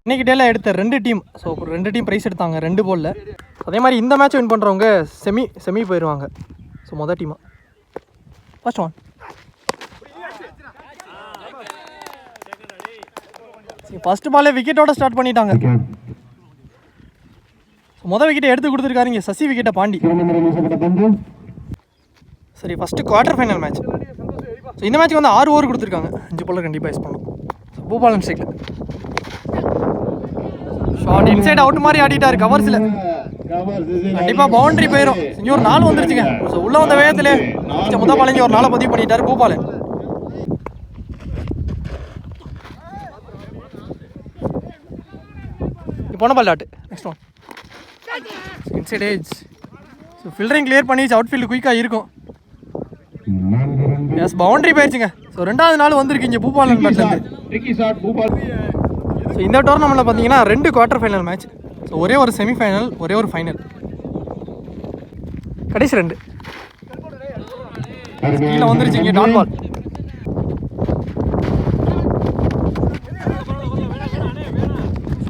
இன்னைக்கு டேல எடுத்த 2 டீம். ஸோ 2 டீம் ப்ரைஸ் எடுத்தாங்க 2 போலில். அதே மாதிரி இந்த மேட்ச் வின் பண்ணுறவங்க செமி போயிடுவாங்க. ஸோ மொதல் டீமாக ஃபர்ஸ்ட் ஒன். ஃபர்ஸ்ட் பாலே விக்கெட்டோட ஸ்டார்ட் பண்ணிட்டாங்க. மொதல் விக்கெட்டை எடுத்து கொடுத்துருக்காருங்க சசி விக்கெட்டை பாண்டி. சரி first quarter final match. So இந்த மேட்ச்சுக்கு வந்து 6 ஓவர் கொடுத்துருக்காங்க. 5 பாலில் கண்டிப்பாக யூஸ் பண்ணணும். பூபாலன் ஸ்ட்ரைக்கில் ஷார்ட் இன்சைட் அவுட் மாதிரி ஆடிட்டார் கவர்ஸில். கண்டிப்பாக பவுண்டரி போயிடும். இங்கே ஒரு 4 வந்துருச்சுங்க. ஸோ உள்ளே வந்த வேகத்தில் முதல் பால் ஒரு 4 பதிவு பண்ணிட்டார் பூபாலன். போன ball dot. Next one inside edge. So fielding clear பண்ணிச்சு. அவுட் ஃபீல்டு குயிக்காக இருக்கும். எஸ் பவுண்டரி போயிடுச்சுங்க. ஸோ 2வது நாள் வந்திருக்கீங்க பூபாலன் பேட்லேருந்து. ஸோ இந்த டோர்னமெண்ட்டில் பார்த்தீங்கன்னா 2 குவார்டர் ஃபைனல் மேட்ச். ஸோ ஒரே ஒரு செமிஃபைனல், ஒரே ஒரு ஃபைனல். கடைசி 2 கீழே வந்துருச்சுங்க டாட் பால்.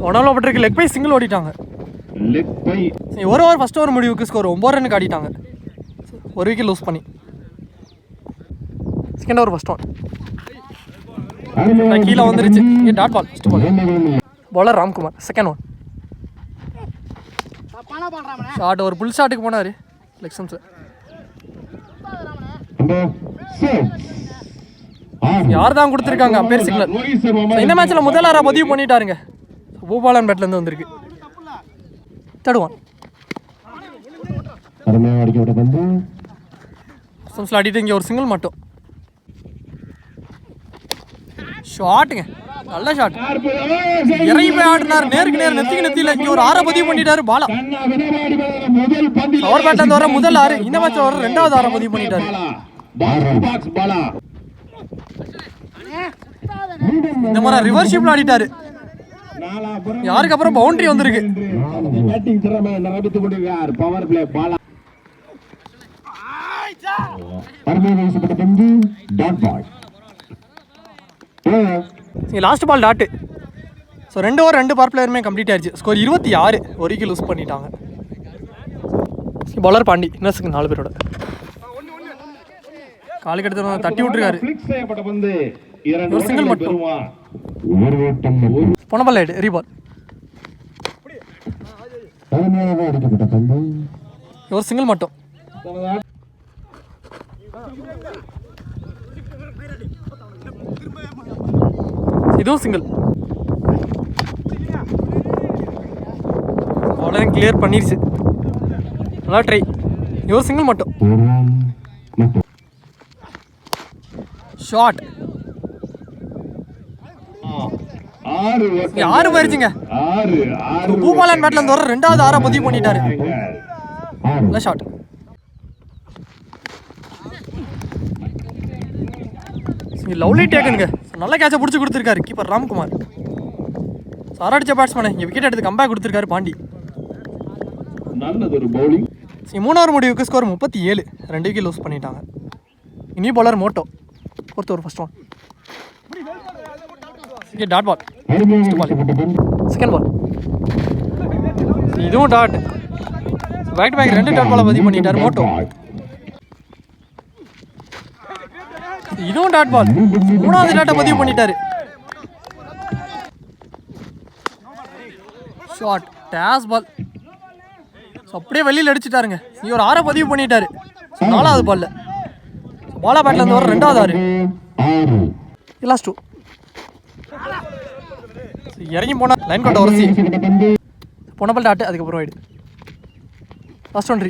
ஒன்னாவில் பட்டிருக்கு லெக் பை சிங்கிள் ஓடிட்டாங்க. ஒரு ஓவர் ஃபஸ்ட் ஓவர் முடிவுக்கு ஸ்கோர் 9 ரன்னுக்கு ஆடிட்டாங்க. ஒரு விக்கெட் லூஸ் பண்ணி. செகண்ட் ஓவர் ஃபஸ்ட் ஒன் கீழே வந்துருச்சு. Dot ball first ball. Bowler Ramkumar. Second one short. ஒரு புல் ஷாட்டுக்கு போனார் லெக் ஸ்டம்ப்ஸ். யார் தான் கொடுத்துருக்காங்க அம்பேர் சிக்னல். இந்த மேட்ச்சில் முதல் ஆறாக பதிவு பண்ணிட்டாருங்க. பூபாலன் பேட்லேருந்து வந்திருக்கு. தடுவான் அடிட்டு இங்கே ஒரு சிங்கிள் மட்டும். ஷாட்டுங்க நல்ல ஷாட். இறங்கி போய் ஆடினார் நேருக்கு நேர் நெத்தியில். இங்கே ஒரு 6 பதிவு பண்ணிட்டாரு பாலா. அவர் பேட்லேருந்து வர முதல் 6. இந்த மேட்ச் வர 2வது 6 பதிவு பண்ணிட்டாரு. இந்த மாதிரி ரிவர்ஸ் ஷிப்ல ஆடிட்டாரு. யாருக்கு அப்புறம் பவுண்டரி வந்திருக்கு. Last ball dot. So 2 over 2 power பிளேயருமே கம்ப்ளீட் ஆயிடுச்சு. ஸ்கோர் 26. ஒரு விக்கெட் லூஸ் பண்ணிட்டாங்க. பவுலர் பாண்டி இன்னர்ஸுக்கு 4 பேரோட காலுக்கு எடுத்து தட்டி விட்டுருக்காரு. ஒரு சிங்கிள் மட்டும். போன பால் ரைடு ரீபால். ஒரு சிங்கிள் மட்டும். இதுவும் சிங்கிள். பவுலரையும் கிளியர் பண்ணிருச்சு. நல்லா ட்ரை. ஒரு சிங்கிள் மட்டும். ஷாட் 6 போயிருச்சுங்க. பூபாலன் பேட்ல இருந்து வர 2வது 6 பதிவு பண்ணிட்டாரு. நல்ல ஷாட். லவ்லி டேக்கனுங்க. நல்ல கேட்சை பிடிச்சி கொடுத்துருக்காரு கீப்பர் ராம்குமார். சாராடிச்ச பேட்ஸ்மேன் இங்கே விக்கெட் எடுத்து கம்பேக் கொடுத்துருக்காரு பாண்டி. நல்லது ஒரு பவுலிங். 3வது முடிவுக்கு ஸ்கோர் 37. 2 விக்கெட் லூஸ் பண்ணிட்டாங்க. இனி பவுலர் மோட்டோ. 4th over first one dot ball. Second ball இதுவும் dot. Back to back 2 dot பாலை பதிவு பண்ணிட்டார் மோட்டோ. இதுவும் டாட் பால். 3வது டாட்டை பதிவு பண்ணிட்டாரு. ஷாட் டேஸ் பால். அப்படியே வெளியில் அடிச்சுட்டாருங்க. நீ ஒரு 6 பதிவு பண்ணிட்டாரு. 4வது பால்ல பாலா பேட்ல இருந்து வர 2வது 6. லாஸ்ட் 2 இறங்கி போனா லைன் கொண்ட உரசி போன பால் டாட்டு. அதுக்கப்புறம் ஆயிடு லாஸ்ட் ஒன்.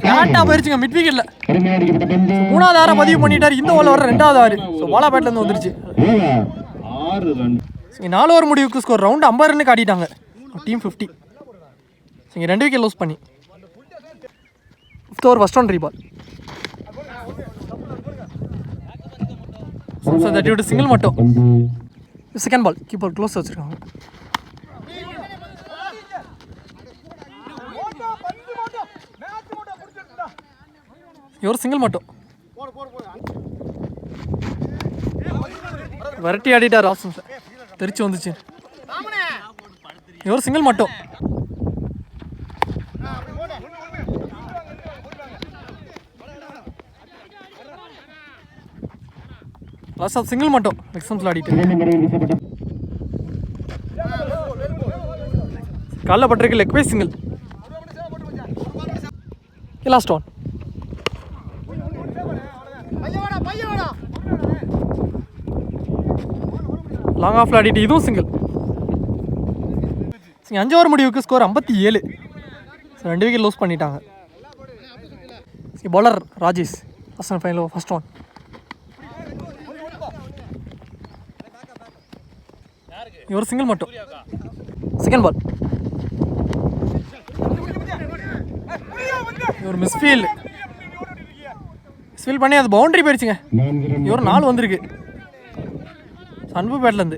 ஃபிளாட்டாக போயிருச்சுங்க மிட் விக்கெட்டில். 3வது 6 பதிவு பண்ணிட்டாரு. இந்த ஓவரில் வர 2வது 6. ஸோ பாலா பேட்லேருந்து வந்துருச்சு. 4 ஓவர் முடிவுக்கு ஸ்கோர் ரவுண்டு 50 ரன்னுக்கு ஆடிட்டாங்க டீம் 50. இங்கே 2 விக்கெட் லூஸ் பண்ணி 5th ஓவர் ஃபர்ஸ்ட் ஒன் ரீபால். தட்டி விட்டு சிங்கிள் மட்டும். செகண்ட் பால் கீப்பர் க்ளோஸ் வச்சுருக்காங்க. ஒரு சிங்கிள் மட்டும். விரட்டி ஆடிட்டார் ஆப்ஷன்ஸை, தெரிச்சு வந்துச்சு. ஒரு சிங்கிள் மட்டும். லாஸ்ட் ஆஃப் சிங்கிள் மட்டும் எக்ஸாம்ஸில் ஆடிட்டு காலைல பட்டிருக்கு leg bye single. Last one. Long ஆஃப்ல ஆடிட்டு இதுவும் சிங்கிள். 5 ஓவர் முடிவுக்கு ஸ்கோர் 57. 2 விக்கெட் லூஸ் பண்ணிட்டாங்க. Bowler Rajesh first and final first one. ஒரு சிங்கிள் மட்டும். Second ball. ஒரு மிஸ்ஃபீல்டு பண்ணி அது பவுண்டரி போயிடுச்சுங்க. ஒரு 4 வந்திருக்கு அன்பு பேட்லேருந்து.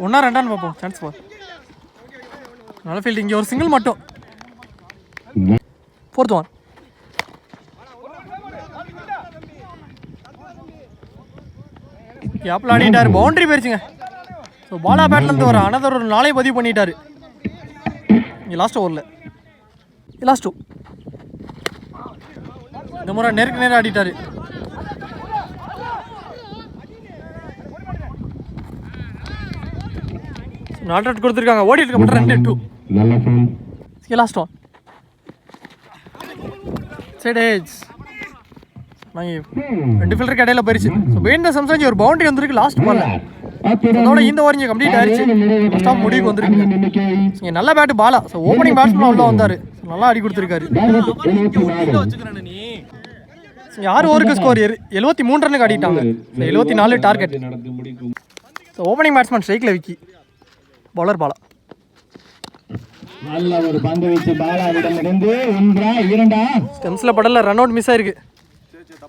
1-2 பார்ப்போம். Chance ball. நல்ல ஃபீல்டு. இங்கே ஒரு சிங்கிள் மட்டும். 4th one. கேப்பில் ஆடிட்டார், பவுண்டரி போயிடுச்சுங்க. ஸோ பாலா பேட்லேருந்து ஒரு அனதர் ஒரு 4 பதிவு பண்ணிட்டாரு இங்கே லாஸ்ட் ஓவரில். லாஸ்ட் 2. இந்த முறை நேருக்கு நேரம் ஆடிட்டாரு. நாட் அவுட் கொடுத்துருக்காங்க. ஓடிட்டு இருக்க மட்டும் 2-2. Last one. சைட் ஏஜ் நாங்கள் 2 ஃபில்டருக்கு இடையில போயிடுச்சு. ஸோ வேண்ட சம்சாஞ்சி ஒரு பவுண்டரி வந்துருக்கு லாஸ்ட் பால்ல. அதோட இந்த ஓவர் இங்கே கம்ப்ளீட் ஆயிடுச்சு. ஃபர்ஸ்ட் ஆஃப் முடிவுக்கு வந்துருக்கு. இங்கே நல்ல bat Bala. So opening batsman உள்ள வந்தார். நல்லா ஆடி கொடுத்துருக்காரு. 6 ஓவருக்கு ஸ்கோர் 73 ரன்னுக்கு ஆடிட்டாங்க. 74 டார்கெட். ஸோ ஓப்பனிங் பேட்ஸ்மேன் ஸ்ட்ரைக்கில் விக்கி. பவுலர் பாலா. நல்ல ஒரு பந்து வீச்சு பாலாவிடமிருந்து 1-2. ஸ்டெம்ஸில் படல, ரன் அவுட் மிஸ் ஆயிருக்கு.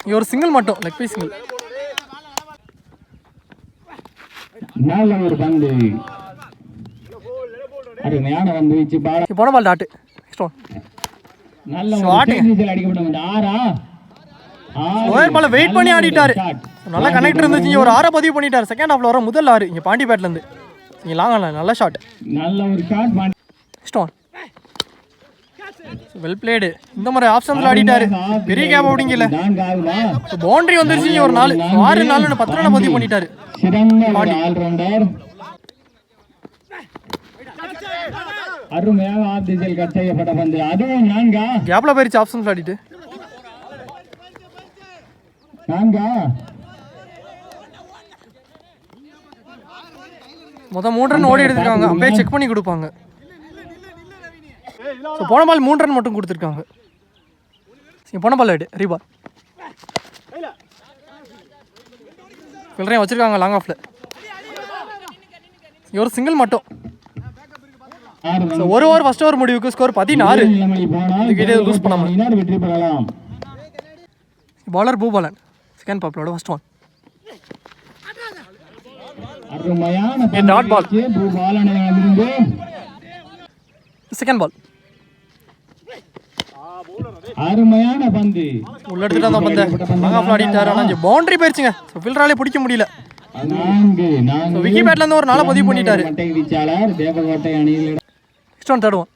இங்கே ஒரு சிங்கிள் மட்டும், லெக் பை சிங்கிள். நல்ல ஒரு பந்து, அருமையான பந்து வீச்சு பாலா. போன பால் டாட்டு. Next one. நல்ல ஒரு டெக்னிக்கல் அடிக்கப்பட்ட 6. லோயர் பால வெயிட் பண்ணி ஆடிட்டாரு. நல்ல கனெக்ட் இருந்துச்சு. ஒரு 6 பதிவு பண்ணிட்டாரு. செகண்ட் ஹாஃப்ல வர முதல் 6 இங்கே பாண்டி பேட்லேருந்து. இங்கே லாங் ஆடலாம். நல்ல ஷாட். நல்ல ஒரு shot. Next one. Well played. இந்த மாதிரி ஆப்ஷன்ல ஆடிட்டாரு. பெரிய கேப் அப்படிங்கல. பவுண்டரி வந்துருச்சு. ஒரு 4 6-4 10 ரன் பதிவு பண்ணிட்டாரு. அருமையாக ஆஃப் திசையில் கட் செய்யப்பட்ட பந்து. அதுவும் 4. கேப்ல போயிருச்சு ஆப்ஷன்ல ஆடிட்டு. 4. மொத்தம் 3 ரன் ஓடி எடுத்துருக்காங்க. அப்பயே செக் பண்ணி கொடுப்பாங்க. ஸோ போன பால் 3 ரன் மட்டும் கொடுத்துருக்காங்க. போன பால் ஆடு ரீபால். ஃபில்டரையும் வச்சிருக்காங்க லாங் ஆஃப்ல. ஒரு சிங்கிள் மட்டும். ஸோ ஒரு ஓவர் ஃபர்ஸ்ட் ஓவர் முடிவுக்கு ஸ்கோர் 16. லூஸ் பண்ணாமல் வெற்றி பெறலாம். பாலர் பூபாலன் செகண்ட் பாப்போட ஃபர்ஸ்ட் ஒன். அருமையான டாட் பால். பூபாலனிடமிருந்து செகண்ட் பால். அருமையான பந்து உள்ள எடுத்துட்டு அந்த பந்து லாங் ஆஃப்ல ஆடிட்டாரு. ஆனா பவுண்டரி போயிருச்சுங்க. ஸோ ஃபில்டராலே பிடிக்க முடியல. 4. விக்கி பேட்ல இருந்து ஒரு 4 பதிவு பண்ணிட்டாரு. வீச்சாளர் தேவகோட்டை அணியில். Next one third one.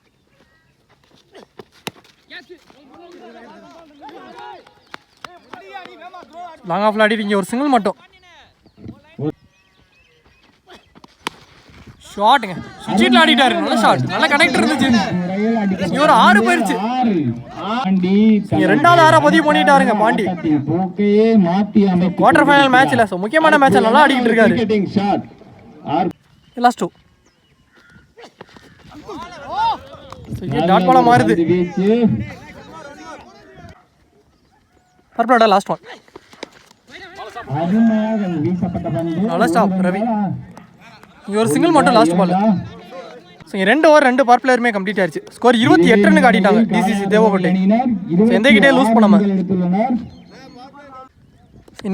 Long ஆஃப்ல ஆடிட்டு இங்கே ஒரு சிங்கிள் மட்டும். ஷாட்டுங்க. சுவிட்சில் ஆடிட்டாரு. நல்ல ஷாட். நல்ல கனெக்ட் இருந்துச்சு. ஒரு 6 போயிருச்சு. ரெண்டாவது 6 பதிவு பண்ணிட்டாருங்க பாண்டி. குவார்டர் ஃபைனல் மேட்ச்ல ஸோ முக்கியமான மேட்ச்ல நல்லா ஆடிக்கிட்டு இருக்காரு. லாஸ்ட் 2. டாட் பாலா மாறுது. பர்பலோட லாஸ்ட் ஒன். நல்ல ஸ்டாப் ரவி. இங்கே ஒரு சிங்கிள் மட்டும் last ball. So 2 over 2 power பிளேயருமே கம்ப்ளீட் ஆயிடுச்சு. ஸ்கோர் 28 ரன்னுக்கு ஆடிட்டாங்க டிசிசி தேவகோட்டை. எந்த கிட்டே லூஸ் பண்ணாம.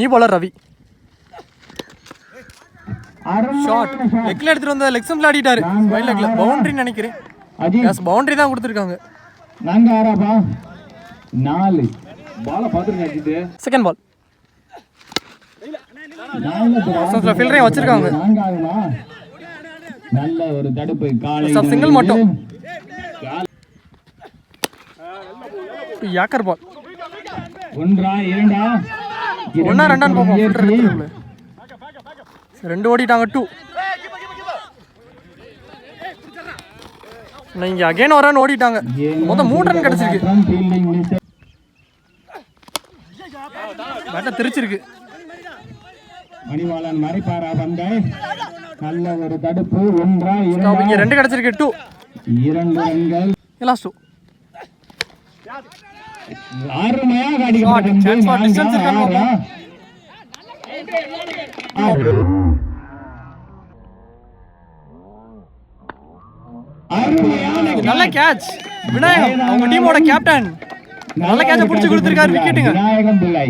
நீ பாலர் ரவி. ஷாட் லெக்ல எடுத்துட்டு வந்த லெக் ஸ்டம்ப்ல ஆடிட்டாரு. வைட் லெக்ல பவுண்டரி நினைக்கிறேன். பவுண்டரி தான் கொடுத்துருக்காங்க. 4. பால பாத்துருங்க அஜித். செகண்ட் பால் ஃபீல்டரையும் வச்சிருக்காங்க. நான்காகுமா? நல்ல ஒரு தடுப்பு காலை சிங்கிள் மட்டும். யாக்கர் பால் ஒன்றா இரண்டா ஒன்னா ரெண்டான்னு பார்ப்போம். ஃபில்டர் எடுத்துருக்குள்ள ரெண்டு ஓடிட்டாங்க. 2 இங்க அகைன் ஒரு ரன் ஓடிட்டாங்க. மொத்தம் 3 ரன் கிடைச்சிருக்கு. பேட்டை திருச்சிருக்கு. மணிவாளன் மறைப்பாரா பந்தை. நல்ல ஒரு தடுப்பு. ஒன்றா இரண்டா இங்க 2 கிடைச்சிருக்கு. 2 2 ரன்கள். லாஸ்ட் 2 அருமையாக அடிக்கப்பட்ட சான்ஸ் ஃபார் டிஸ்டன்ஸ் இருக்காங்க. நல்ல கேட்ச் விநாயகம், அவங்க டீமோட கேப்டன். நல்ல கேட்ச புடிச்சு கொடுத்திருக்காரு. விக்கெட்டுங்க. விநாயகம் பிள்ளை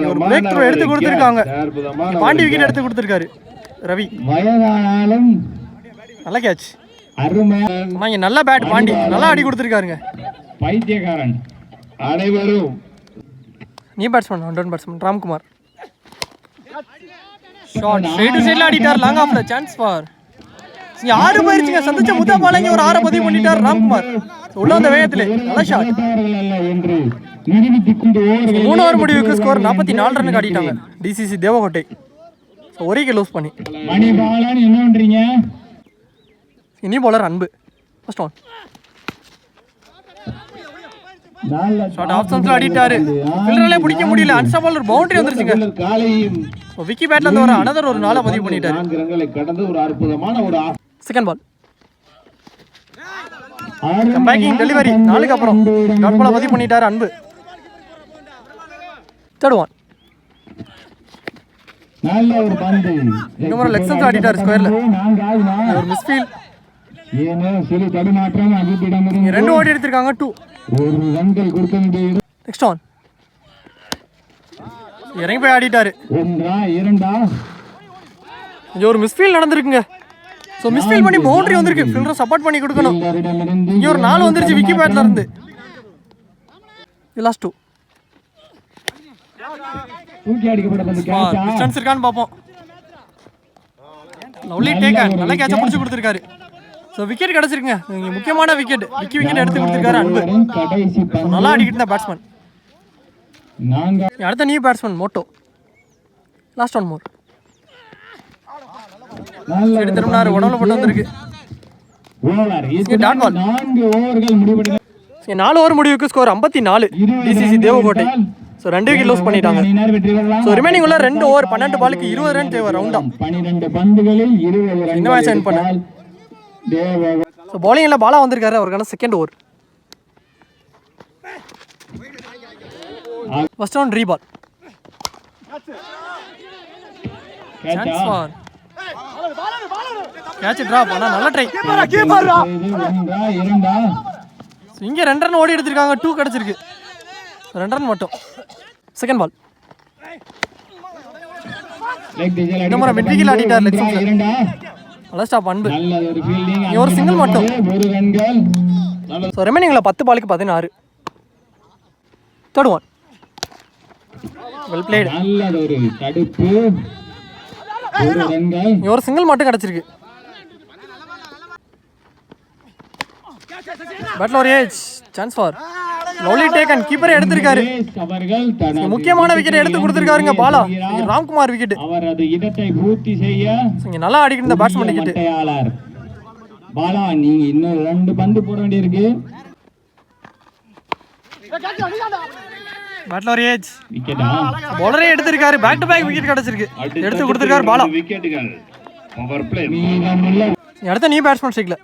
ஒரு பிரேக் த்ரோ எடுத்து கொடுத்திருக்காங்க. பாண்டி விக்கெட் எடுத்து கொடுத்திருக்காரு ரவி. வயதானாலும் நல்ல கேட்ச். அருமையா நல்ல பேட் பாண்டி. நல்லா அடி கொடுத்திருக்காருங்க. பைத்தியக்காரன். அனைவரும் நீ batsman. 1 batsman Ramkumar. Shot straight to சைடுல அடிட்டார். லாங் ஆஃப்ல சான்ஸ் ஃபார். இங்க 6 போயிருச்சுங்க. சந்திச்ச முத்தா பாலங்க ஒரு 6 பதிவு பண்ணிட்டார் ராம்குமார். உள்ள வந்த வேகத்துல நல்ல ஷாட். என்று நிரூபித்துக் கொண்டு 3 ஓவர் முடிவுக்கு ஸ்கோர் 44 ரன் ஆடிட்டாங்க டிசிசி தேவகோட்டை. ஒரு விக்கெட் லூஸ் பண்ணி. மணிபாலன் என்ன பண்றீங்க? இனி bowler Anbu. First one shot off ஸ்டம்ப்ல அடிட்டாரு. ஃபீல்டரால பிடிக்க முடியல. அன்ஸ்டாபிள் ஒரு பவுண்டரி வந்துருச்சுங்க. காலையும் விக்கி பேட்ல இருந்து ஒரு another ஒரு 4 பதிவு பண்ணிட்டாரு. 4 ரன்களை கடந்து ஒரு அற்புதமான ஒரு செகண்ட் பால் கம்பேக்கிங் டெலிவரி 4க்கு அப்புறம் டாட் பால் பதிவு பண்ணிட்டாரு அன்பு. தேர்ட் ஒன் நல்ல ஒரு பந்து. இன்னொரு லெக் ஸ்டம்ப் ஆடிட்டாரு ஸ்கொயர்ல. ஒரு மிஸ்ஃபீல். ஏனோ சிறு தடுமாற்றம் அஜித்திடமிருந்து 2 ஓடி எடுத்திருக்காங்க. 2 ஒரு ரன்கள் கொடுக்க வேண்டியது. நெக்ஸ்ட் ஒன் இறங்கி போய் ஆடிட்டாரு. ஒன்றா இரண்டா இங்க ஒரு மிஸ்ஃபீல் நடந்திருக்குங்க. ஸோ மிஸ்ஃபீல் பண்ணி பவுண்டரி வந்திருக்கு. ஃபீல்டர் சப்போர்ட் பண்ணி கொடுக்கணும். இடமிருந்து இங்க ஒரு 4 வந்துருச்சு விக்கி பேட்ல இருந்து. லாஸ்ட் 2 தூக்கி அடிக்கப்பட்ட பந்து கேட்சா. டிஸ்டன்ஸ் இருக்கான்னு பார்ப்போம். Lovely taken. நல்ல கேட்ச பிடிச்சு கொடுத்திருக்காரு. ஸோ விக்கெட் கிடைச்சிருக்குங்க. இங்க முக்கியமான விக்கெட். விக்கெட் எடுத்து கொடுத்திருக்காரு அன்பு. கடைசி பந்து. நல்லா அடிக்கிட்டு இருந்த பேட்ஸ்மேன். நான்கா அடுத்த நியூ பேட்ஸ்மேன் மோட்டோ. Last one more. நல்ல சரி திரும்பினாரு. உடம்புல போட்டு வந்திருக்கு. ஓவர். இது டாட் பால். 4 ஓவர்கள் முடிவடைந்த 4 ஓவர் முடிவுக்கு score 54 TCC Devakottai. So 2 wicket loose பண்ணிட்டாங்க. வெற்றி பெறலாம். ஸோ ரிமைனிங் உள்ள 2 ஓவர் 12 பாலுக்கு 20 ரன் தேவை ரவுண்டா. 12 பந்துகளில் 20 ரன்கள். இந்த மேட்ச் எண்ட் பண்ண. தேவகோட்டை ஸோ பவுலிங்ல பாலா வந்திருக்காரு. அவருக்கான second over. First round ரீபால். Chance for catch drop. ஆனா நல்ல ட்ரை. ஒன்றா இரண்டா இங்க 2 ரன் ஓடி எடுத்திருக்காங்க. 2 கிடைச்சிருக்கு. 2 ரன் மட்டும். செகண்ட் பால் லெக் டிஜல் இந்த முறை வெற்றிகள் ஆடிட்டார். லெக் ஸ்டம்ப்ல இரண்டா நல்ல ஸ்டாப் அன்பு. நல்ல ஒரு ஃபீல்டிங். இங்க ஒரு சிங்கிள் மட்டும். 1 ரன்கள். ஸோ ரிமைனிங்ல 10 பாலுக்கு 16. Third one well plate. நல்ல ஒரு தடுப்பு. 1 ரன்கள். இங்க ஒரு சிங்கிள் மட்டும் கிடைச்சிருக்கு. பேட்ல ஒரு edge chance for lovely taken. கீப்பரே எடுத்திருக்காரு. அவர்கள் தனது முக்கியமான விக்கெட் எடுத்து கொடுத்திருக்காருங்க பாலா. இங்க ராம்குமார் விக்கெட். அவரது இடத்தை பூர்த்தி செய்ய இங்க நல்லா அடிக்கிட்டு இருந்த பேட்ஸ்மேன் விக்கெட். மட்டையாளர் பாலா நீங்க இன்னும் 2 பந்து போட வேண்டியிருக்கு. பேட்ல ஒரு ஏஜ் விக்கெட்டா பவுலரே எடுத்திருக்காரு. பேக் டு பேக் விக்கெட் கிடைச்சிருக்கு. எடுத்து கொடுத்திருக்காரு பாலா. விக்கெட்டுகள் பவர் பிளே. மீதமுள்ள அடுத்த நியூ பேட்ஸ்மேன் ஸ்ட்ரைக்ல.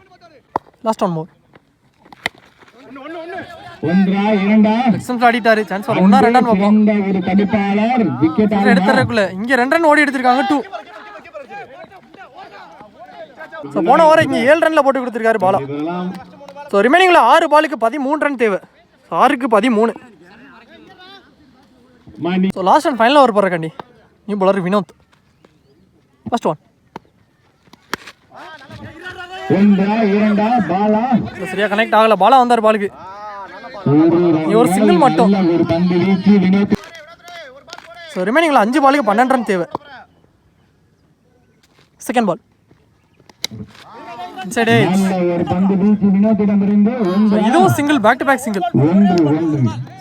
Last one more. ஒன்றா இரண்டா எக்ஸம்ஸ் ஆடிட்டாரு. சான்ஸ் ஃபார் 1 2 பார்ப்போம். இந்த ஒரு தடுப்பாளர் விக்கெட் எடுத்துறதுக்குள்ள இங்க 2 ரன் ஓடி எடுத்திருக்காங்க. 2 ஸோ போன ஓவர் இங்க 7 ரன்ல போட்டு கொடுத்திருக்காரு பாலா. பெறலாம். ஸோ ரிமைனிங்ல 6 பாலுக்கு 13 ரன் தேவை. 6க்கு 13. மணி so last and final over போடுற கண்டி new bowler Vinod. First one ஒன்றா இரண்டா பாலா சரியா கனெக்ட் ஆகல. பாலா வந்தார் பாலுக்கு. ஒரு சிங்கிள் மட்டும். ஒரு பந்து வீச்சு வினோத். ஸோ ரிமைனிங்கில் 5 பாலுக்கு 12 ரன் தேவை. Second ball inside edge. ஒரு பந்து வீச்சு வினோத்திடமிருந்து இதுவும் single, back to back single.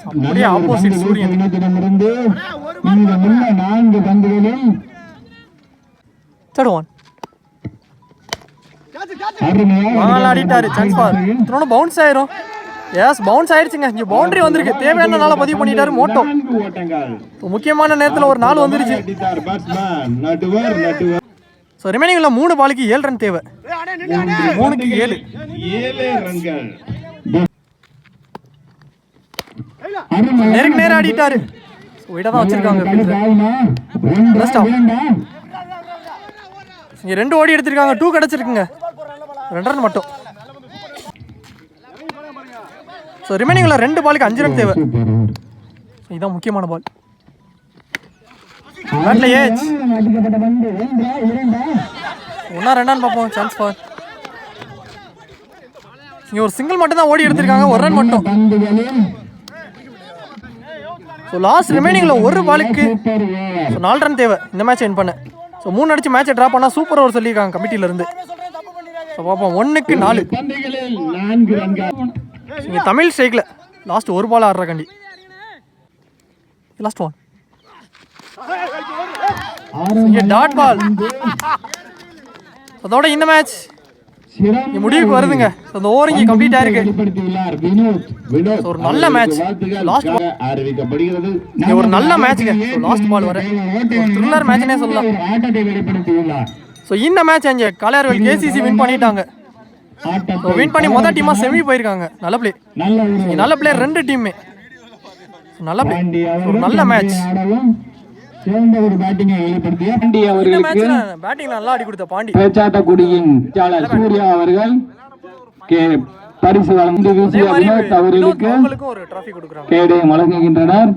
அப்படியே ஆப்போசிட் சூரியன். வினோத்திடமிருந்து இந்த முன்ன 4 பந்துகளில் தேர்ட் ஒன் ஆடிட்டாரு. சான்ஸ் ஃபார் த்ரோன பவுன்ஸ் ஆயிரும். எஸ் பவுன்ஸ் ஆயிடுச்சுங்க. இங்கே பவுண்டரி வந்திருக்கு. தேவையான நாளை பதிவு பண்ணிட்டாரு மோட்டோ. முக்கியமான நேரத்தில் ஒரு நாள் வந்துருச்சு. ஸோ ரிமைனிங்கில் 3 பாலுக்கு 7 ரன் தேவை. 3க்கு 7 ரன்கள். நேருக்கு நேரம் ஆடிட்டாரு. ஒயிட்டாக தான் வச்சிருக்காங்க. இங்கே 2 ஓடி எடுத்திருக்காங்க. 2 கிடச்சிருக்குங்க. 2 ரன் மட்டும். ஸோ ரிமைனிங்கில் 2 பாலுக்கு 5 ரன் தேவை. இதுதான் முக்கியமான பால். பேட்ல ஏஜ் 1 2 பார்ப்போம். சான்ஸ் ஃபார் இங்கே ஒரு சிங்கிள் மட்டும் தான் ஓடி எடுத்திருக்காங்க. 1 ரன் மட்டும். ஸோ லாஸ்ட் ரிமைனிங்கில் 1 பாலுக்கு 4 ரன் தேவை இந்த மேட்ச் வின் பண்ண. ஸோ 3 அடிச்சு மேட்சை ட்ரா பண்ணால் சூப்பர் ஓவர் சொல்லியிருக்காங்க கமிட்டியிலேருந்து. ஸோ பார்ப்போம். 1க்கு 4 இங்கே தமிழ் ஸ்ட்ரைக்கில் லாஸ்ட் 1 பால் ஆடுற கண்டி. லாஸ்ட் ஒன் இங்கே டாட் பால். அதோட இந்த மேட்ச் முடிவுக்கு வருதுங்க. அந்த ஓவர் இங்கே கம்ப்ளீட் ஆயிருக்கு. ஒரு நல்ல மேட்ச். லாஸ்ட் ஒரு நல்ல மேட்ச்ங்க. லாஸ்ட் பால் வர த்ரில்லர் மேட்ச்னே சொல்லலாம். ஸோ இந்த மேட்ச் அங்கே கலையர்கள் கேசிசி வின் பண்ணிட்டாங்க. ஸோ வின் பண்ணி மொதல் டீமாக செமி போயிருக்காங்க. நல்ல பிளே, நல்ல பிளேயர் 2 டீமே. நல்ல பிளே, ஒரு நல்ல மேட்ச். பேட்டிங் நல்லா ஆடி கொடுத்த பாண்டி. பேச்சாட்டக்குடியின் சூர்யா அவர்கள் பரிசு வழங்கி வீசிய வினோத் அவர்களுக்கு ஒரு டிராஃபி கொடுக்குறாங்க. கேடயம் வழங்குகின்றனர்.